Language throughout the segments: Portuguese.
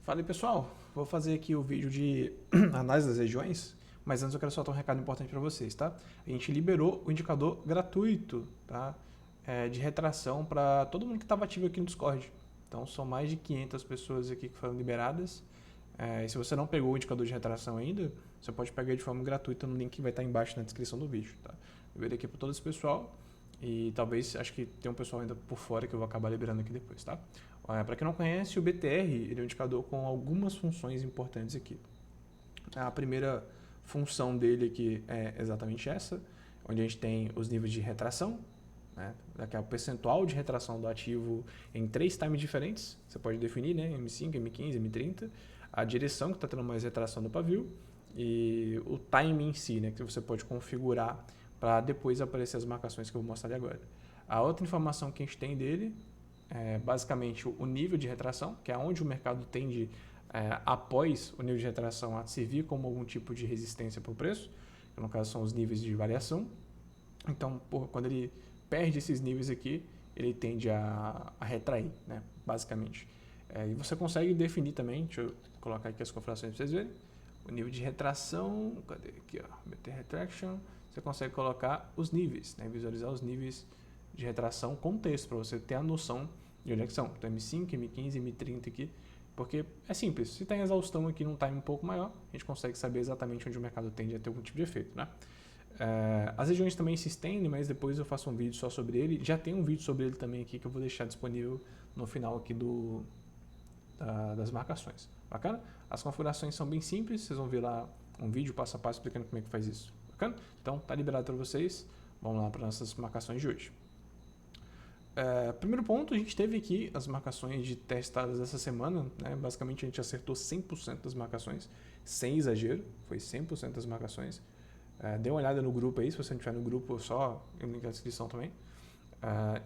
Fala aí, pessoal, vou fazer aqui o vídeo de análise das regiões, mas antes eu quero só dar um recado importante para vocês, tá? A gente liberou o indicador gratuito, tá? De retração para todo mundo que estava ativo aqui no Discord. Então são mais de 500 pessoas aqui que foram liberadas. E se você não pegou o indicador de retração ainda, você pode pegar de forma gratuita no link que vai estar embaixo na descrição do vídeo, tá? Eu liberei aqui para todo esse pessoal e talvez, acho que tem um pessoal ainda por fora que eu vou acabar liberando aqui depois, tá? Para quem não conhece, o BTR ele é um indicador com algumas funções importantes aqui. A primeira função dele aqui é exatamente essa, onde a gente tem os níveis de retração, né? Aqui é o percentual de retração do ativo em 3 times diferentes. Você pode definir, né? M5, M15, M30, a direção que está tendo mais retração do pavio e o time em si, né? Que você pode configurar para depois aparecer as marcações que eu vou mostrar ali agora. A outra informação que a gente tem dele é basicamente o nível de retração, que é onde o mercado tende, após o nível de retração, a servir como algum tipo de resistência para o preço, que no caso são os níveis de variação. Então, quando ele perde esses níveis aqui, ele tende a retrair, né, basicamente. E você consegue definir também, deixa eu colocar aqui as configurações para vocês verem, o nível de retração, cadê aqui, ó, BT Retraction, você consegue colocar os níveis, né, visualizar os níveis de retração com texto, para você ter a noção de onde é que são. Então, M5, M15, M30 aqui, porque é simples, se tem exaustão aqui num time um pouco maior, a gente consegue saber exatamente onde o mercado tende a ter algum tipo de efeito, né? As regiões também se estendem, mas depois eu faço um vídeo só sobre ele. Já tem um vídeo sobre ele também aqui que eu vou deixar disponível no final aqui das marcações. Bacana? As configurações são bem simples, vocês vão ver lá um vídeo passo a passo explicando como é que faz isso. Bacana? Então, tá liberado para vocês. Vamos lá para nossas marcações de hoje. Primeiro ponto, a gente teve aqui as marcações de testadas essa semana, né? Basicamente a gente acertou 100% das marcações, sem exagero, foi 100% das marcações. Dê uma olhada no grupo aí, se você não estiver no grupo, só o link na descrição também.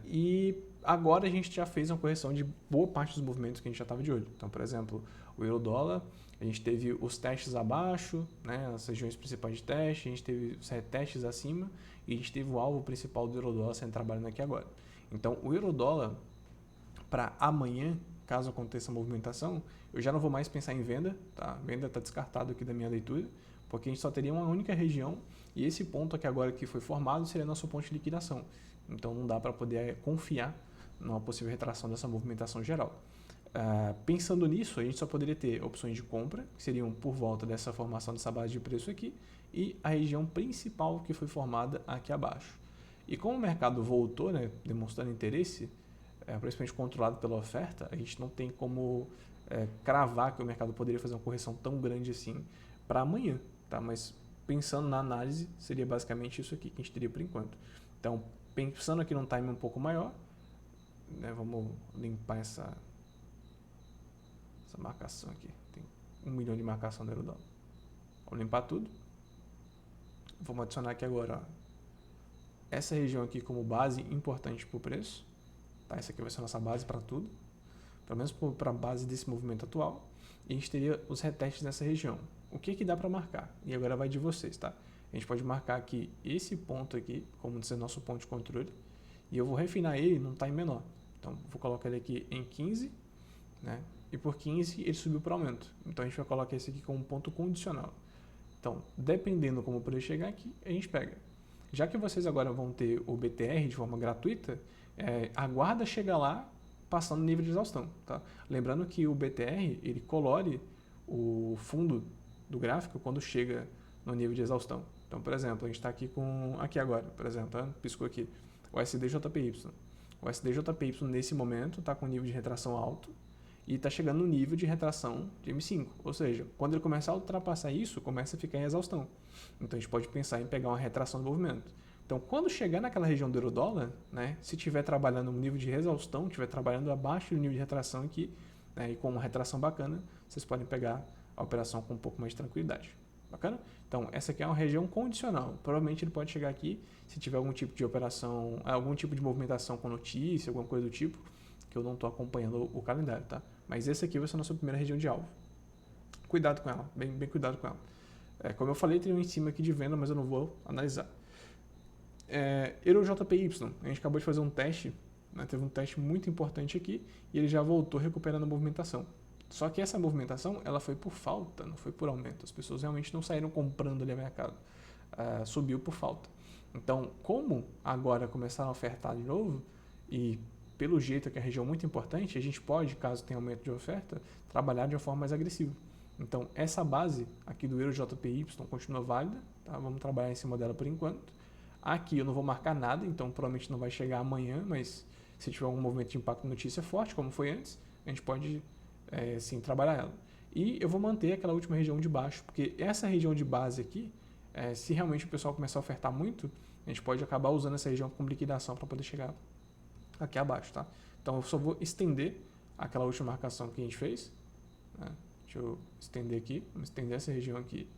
E agora a gente já fez uma correção de boa parte dos movimentos que a gente já estava de olho. Então, por exemplo, o euro-dólar, a gente teve os testes abaixo, né, as regiões principais de teste, a gente teve os retestes acima e a gente teve o alvo principal do euro-dólar sendo trabalhando aqui agora. Então, o euro-dólar, para amanhã, caso aconteça a movimentação, eu já não vou mais pensar em venda, tá? Venda está descartado aqui da minha leitura, porque a gente só teria uma única região e esse ponto aqui agora que foi formado seria nosso ponto de liquidação. Então não dá para poder confiar numa possível retração dessa movimentação geral. Pensando nisso, a gente só poderia ter opções de compra, que seriam por volta dessa formação dessa base de preço aqui, e a região principal que foi formada aqui abaixo. E como o mercado voltou, né, demonstrando interesse, principalmente controlado pela oferta, a gente não tem como cravar que o mercado poderia fazer uma correção tão grande assim para amanhã, tá? Mas pensando na análise, seria basicamente isso aqui que a gente teria por enquanto. Então, pensando aqui num time um pouco maior, né, vamos limpar essa marcação aqui. Tem 1 milhão de marcação no euro-dólar. Vamos limpar tudo. Vamos adicionar aqui agora, ó, essa região aqui como base importante para o preço. Tá? Essa aqui vai ser a nossa base para tudo, pelo menos para a base desse movimento atual. E a gente teria os retestes nessa região. O que dá para marcar? E agora vai de vocês, tá? A gente pode marcar aqui esse ponto aqui, como ser nosso ponto de controle, e eu vou refinar ele num time menor. Então, vou colocar ele aqui em 15, né? E por 15 ele subiu para aumento. Então, a gente vai colocar esse aqui como um ponto condicional. Então, dependendo como poder chegar aqui, a gente pega. Já que vocês agora vão ter o BTR de forma gratuita, aguarda chegar lá passando o nível de exaustão. Tá? Lembrando que o BTR ele colore o fundo do gráfico quando chega no nível de exaustão. Então, por exemplo, a gente está aqui agora, por exemplo, tá? Piscou aqui, o SDJPY. O SDJPY nesse momento está com nível de retração alto e está chegando no nível de retração de M5. Ou seja, quando ele começar a ultrapassar isso, começa a ficar em exaustão. Então a gente pode pensar em pegar uma retração do movimento. Então, quando chegar naquela região do euro-dólar, né, se estiver trabalhando no nível de exaustão, estiver trabalhando abaixo do nível de retração aqui, né, e com uma retração bacana, vocês podem pegar a operação com um pouco mais de tranquilidade. Bacana? Então, essa aqui é uma região condicional. Provavelmente ele pode chegar aqui se tiver algum tipo de operação, algum tipo de movimentação com notícia, alguma coisa do tipo, que eu não estou acompanhando o calendário, tá? Mas esse aqui vai ser a nossa primeira região de alvo. Cuidado com ela, bem cuidado com ela. Como eu falei, tem um em cima aqui de venda, mas eu não vou analisar. EuroJPY, a gente acabou de fazer um teste, né, teve um teste muito importante aqui, e ele já voltou recuperando a movimentação. Só que essa movimentação, ela foi por falta, não foi por aumento. As pessoas realmente não saíram comprando ali a mercado. Subiu por falta. Então, como agora começaram a ofertar de novo, e pelo jeito que a região é muito importante, a gente pode, caso tenha aumento de oferta, trabalhar de uma forma mais agressiva. Então, essa base aqui do Euro JPY continua válida, tá? Vamos trabalhar em cima dela por enquanto. Aqui eu não vou marcar nada, então provavelmente não vai chegar amanhã, mas se tiver algum movimento de impacto notícia forte, como foi antes, a gente pode sim trabalhar ela. E eu vou manter aquela última região de baixo, porque essa região de base aqui, se realmente o pessoal começar a ofertar muito, a gente pode acabar usando essa região como liquidação para poder chegar aqui abaixo, tá? Então eu só vou estender aquela última marcação que a gente fez, né? Deixa eu estender aqui, vamos estender essa região aqui,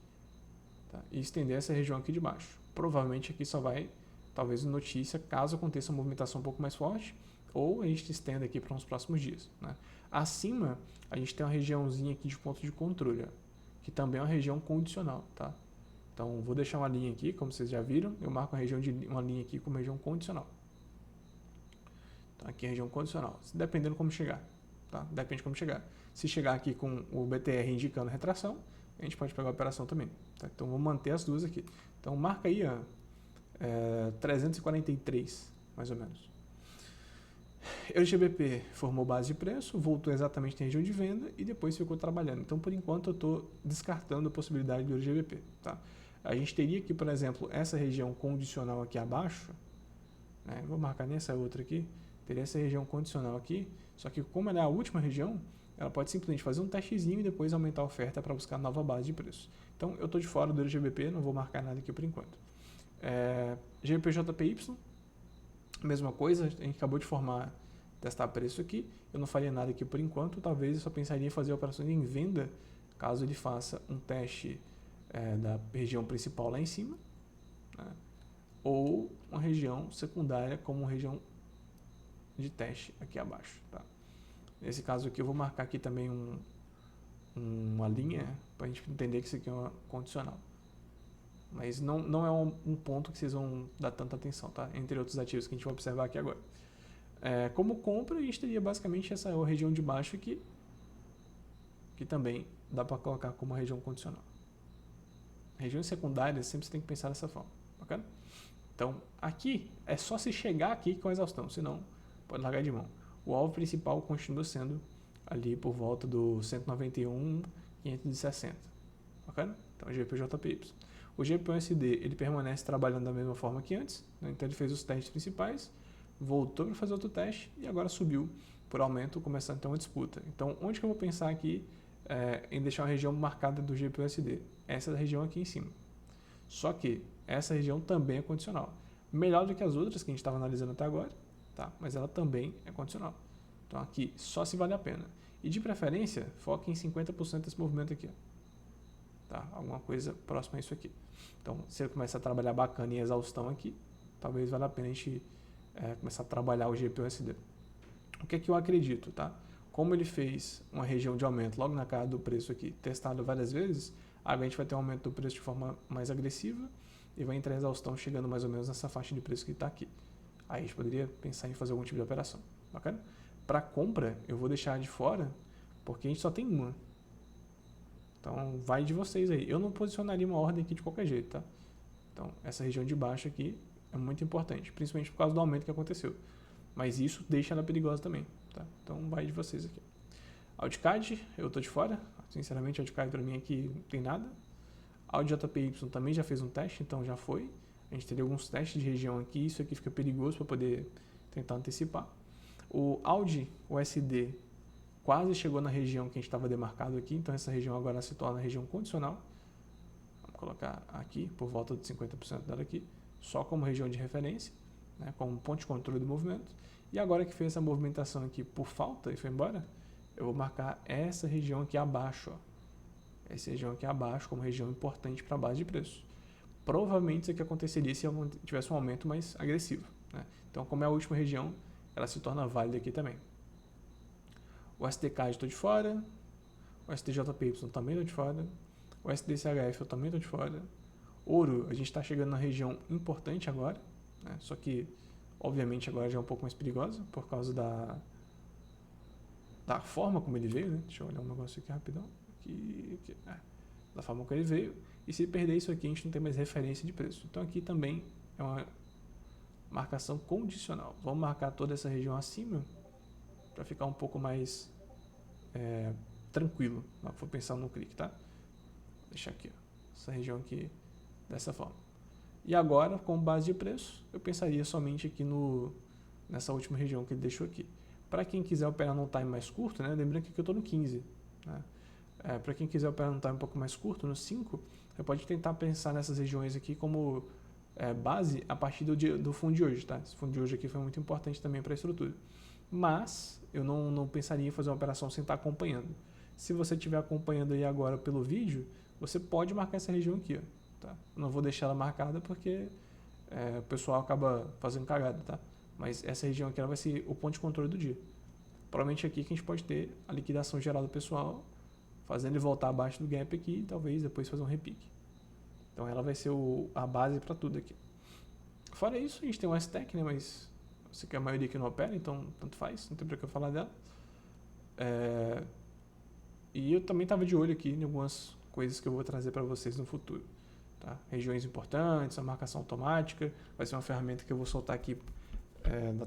tá? E estender essa região aqui de baixo. Provavelmente aqui só vai, talvez, notícia, caso aconteça uma movimentação um pouco mais forte, ou a gente estenda aqui para os próximos dias, né? Acima, a gente tem uma regiãozinha aqui de ponto de controle, ó, que também é uma região condicional, tá? Então, vou deixar uma linha aqui, como vocês já viram, eu marco uma linha aqui como região condicional. Então, aqui é região condicional, dependendo como chegar, tá? Depende de como chegar. Se chegar aqui com o BTR indicando retração, a gente pode pegar a operação também, tá? Então, vou manter as duas aqui. Então, marca aí, ó, 343, mais ou menos. EuroGBP formou base de preço, voltou exatamente na região de venda e depois ficou trabalhando. Então, por enquanto, eu estou descartando a possibilidade do EuroGBP, tá? A gente teria aqui, por exemplo, essa região condicional aqui abaixo, né? Vou marcar nessa outra aqui, teria essa região condicional aqui, só que como ela é a última região, ela pode simplesmente fazer um testezinho e depois aumentar a oferta para buscar nova base de preço. Então, eu estou de fora do EuroGBP, não vou marcar nada aqui por enquanto. GBP-JPY, mesma coisa, a gente acabou de testar preço aqui, eu não faria nada aqui por enquanto, talvez eu só pensaria em fazer operações em venda, caso ele faça um teste da região principal lá em cima, né? Ou uma região secundária como uma região de teste aqui abaixo, tá? Nesse caso aqui eu vou marcar aqui também uma linha para a gente entender que isso aqui é uma condicional. Mas não é um ponto que vocês vão dar tanta atenção, tá? Entre outros ativos que a gente vai observar aqui agora. Como compra, a gente teria basicamente essa região de baixo aqui, que também dá para colocar como região condicional. Regiões secundárias sempre você tem que pensar dessa forma, bacana? Então, aqui é só se chegar aqui com a exaustão, senão pode largar de mão. O alvo principal continua sendo ali por volta do 191.560, bacana? Então, GPJPY. O GPUSD ele permanece trabalhando da mesma forma que antes, né? Então ele fez os testes principais, voltou para fazer outro teste e agora subiu por aumento, começando a ter uma disputa. Então, onde que eu vou pensar aqui em deixar uma região marcada do GPUSD? Essa região aqui em cima. Só que essa região também é condicional. Melhor do que as outras que a gente estava analisando até agora, tá? Mas ela também é condicional. Então aqui só se vale a pena. E de preferência, foque em 50% desse movimento aqui, tá? Alguma coisa próxima a isso aqui. Então, se ele começar a trabalhar bacana em exaustão aqui, talvez valha a pena a gente começar a trabalhar o GPUSD. O que é que eu acredito, tá? Como ele fez uma região de aumento logo na cara do preço aqui, testado várias vezes, agora a gente vai ter um aumento do preço de forma mais agressiva e vai entrar em exaustão chegando mais ou menos nessa faixa de preço que está aqui. Aí a gente poderia pensar em fazer algum tipo de operação, bacana? Para compra, eu vou deixar de fora, porque a gente só tem uma. Então, vai de vocês aí. Eu não posicionaria uma ordem aqui de qualquer jeito, tá? Então, essa região de baixo aqui é muito importante, principalmente por causa do aumento que aconteceu. Mas isso deixa ela perigosa também, tá? Então, vai de vocês aqui. AudiCAD, eu tô de fora. Sinceramente, AudiCAD para mim aqui não tem nada. AudiJPY também já fez um teste, então já foi. A gente teria alguns testes de região aqui, isso aqui fica perigoso para poder tentar antecipar. O Audi USD quase chegou na região que a gente estava demarcado aqui, então essa região agora se torna região condicional. Vamos colocar aqui, por volta de 50% dela aqui, só como região de referência, né, como ponto de controle do movimento. E agora que fez essa movimentação aqui por falta e foi embora, eu vou marcar essa região aqui abaixo, ó. Essa região aqui abaixo como região importante para a base de preço. Provavelmente isso aqui aconteceria se tivesse um aumento mais agressivo, né? Então, como é a última região, ela se torna válida aqui também. O SDK estou de fora, o STJPY também estou de fora, o SDCHF eu também estou de fora. Ouro, a gente está chegando na região importante agora, né? Só que, obviamente, agora já é um pouco mais perigosa por causa da forma como ele veio, né? Deixa eu olhar um negócio aqui rapidão. Aqui. Da forma como ele veio. E se perder isso aqui, a gente não tem mais referência de preço. Então aqui também é uma marcação condicional. Vamos marcar toda essa região acima para ficar um pouco mais tranquilo. Não for pensar no clique, tá? Vou deixar aqui, ó, essa região aqui dessa forma. E agora, com base de preço, eu pensaria somente aqui nessa última região que ele deixou aqui. Para quem quiser operar num time mais curto, né? Lembrando que aqui eu estou no 15. Né? Para quem quiser operar num time um pouco mais curto, no 5, você pode tentar pensar nessas regiões aqui como base a partir do fundo de hoje. Tá? Esse fundo de hoje aqui foi muito importante também para a estrutura. Mas eu não pensaria em fazer uma operação sem estar acompanhando. Se você estiver acompanhando aí agora pelo vídeo, você pode marcar essa região aqui. Ó, tá? Não vou deixar ela marcada porque o pessoal acaba fazendo cagada. Tá? Mas essa região aqui ela vai ser o ponto de controle do dia. Provavelmente aqui que a gente pode ter a liquidação geral do pessoal, fazendo ele voltar abaixo do gap aqui e talvez depois fazer um repique. Então ela vai ser a base para tudo aqui. Fora isso, a gente tem o S-Tech, né? Mas eu sei que a maioria aqui não opera, então tanto faz, não tem pra que eu falar dela. E eu também estava de olho aqui em algumas coisas que eu vou trazer para vocês no futuro. Tá? Regiões importantes, a marcação automática, vai ser uma ferramenta que eu vou soltar aqui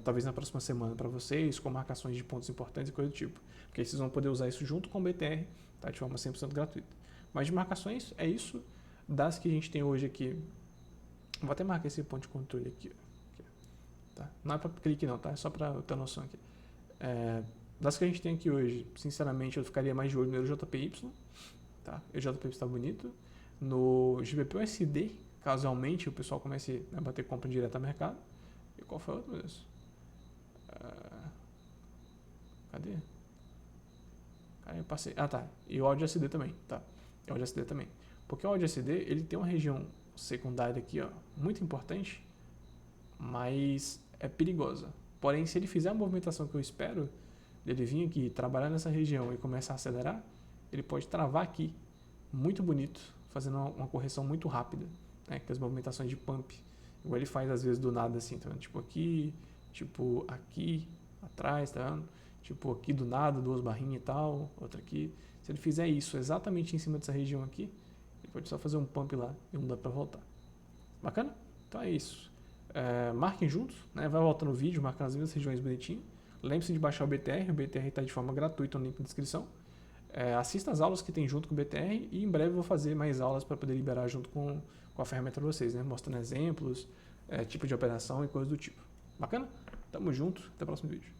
talvez na próxima semana para vocês, com marcações de pontos importantes e coisa do tipo. Porque aí vocês vão poder usar isso junto com o BTR, tá? De forma 100% gratuita. Mas de marcações, é isso. Das que a gente tem hoje aqui, vou até marcar esse ponto de controle aqui. Tá? Não é para clique não, tá? É só para eu ter noção aqui. Das que a gente tem aqui hoje, sinceramente, eu ficaria mais de olho no JPY. Tá? O JPY está bonito. No GBP-USD, casualmente, o pessoal comece a bater compra direto ao mercado. E qual foi o outro, meu Deus? Cadê? Aí eu passei. Ah, tá. E o AUD-USD também, tá? E o AUD-USD também. Porque o AUD-USD, ele tem uma região secundária aqui, ó, muito importante, mas é perigosa. Porém, se ele fizer a movimentação que eu espero, ele vir aqui, trabalhar nessa região e começar a acelerar, ele pode travar aqui, muito bonito, fazendo uma correção muito rápida, né? Que as movimentações de pump, igual ele faz às vezes do nada assim, tá vendo? Tipo aqui, atrás, tá vendo? Tipo aqui do nada, 2 barrinhas e tal, outra aqui. Se ele fizer isso exatamente em cima dessa região aqui, ele pode só fazer um pump lá e não dá pra voltar. Bacana? Então é isso. Marquem juntos, né? Vai voltando o vídeo, marcando as mesmas regiões bonitinho. Lembre-se de baixar o BTR está de forma gratuita no link na descrição. Assista as aulas que tem junto com o BTR e em breve eu vou fazer mais aulas para poder liberar junto com a ferramenta para vocês, né? Mostrando exemplos, tipo de operação e coisas do tipo. Bacana? Tamo junto, até o próximo vídeo.